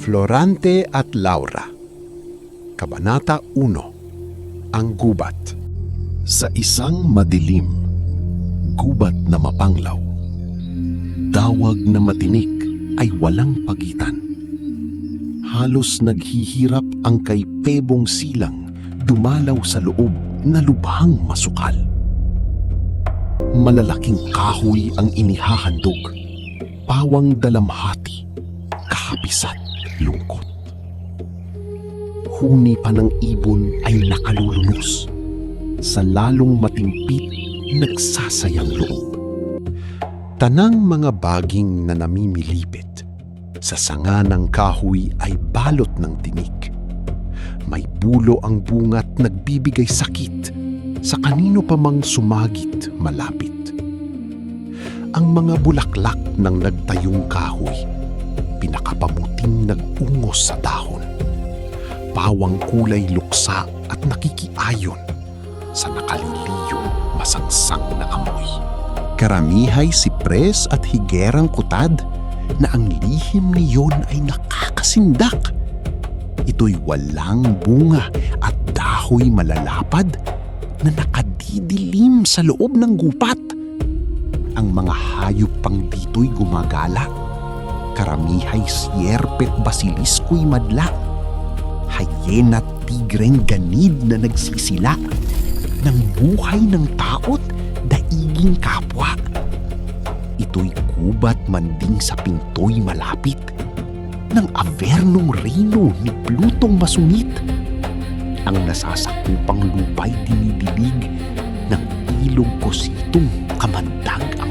Florante at Laura. Kabanata 1. Ang gubat. Sa isang madilim, gubat na mapanglaw, dawag na matinik ay walang pagitan. Halos naghihirap ang kay Pebong Silang dumalaw sa loob na lubhang masukal. Malalaking kahoy ang inihahandog, pawang dalamhati, kahapisat lungkot. Huni pa ng ibon ay nakalulunos, sa lalong matimpit nagsasayang loob. Tanang mga baging na namimilipit sa sanga ng kahoy ay balot ng tinik. May bulo ang bunga't nagbibigay sakit sa kanino pa mang sumagit malapit. Ang mga bulaklak ng nagtayong kahoy, pinakapamuting nag-ungos sa dahon. Pawang kulay luksa at nakikiayon sa nakaliliyong masangsang na amoy. Karamihay sipres at higerang kutad na ang lihim niyon ay nakakasindak. Ito'y walang bunga at dahoy malalapad na nakadidilim sa loob ng gupat. Ang mga hayop pang dito'y gumagala. Karamihay siyerpet basilisko'y madla. Hyena at tigreng ganid na nagsisila. Ng buhay ng taot, daiging kapwa. Ito'y gubat manding sa pinto'y malapit ng Avernong Reyno ni Plutong masungit. Ang nasasakupang lupa'y dinidilig ng ilong kositong kamandag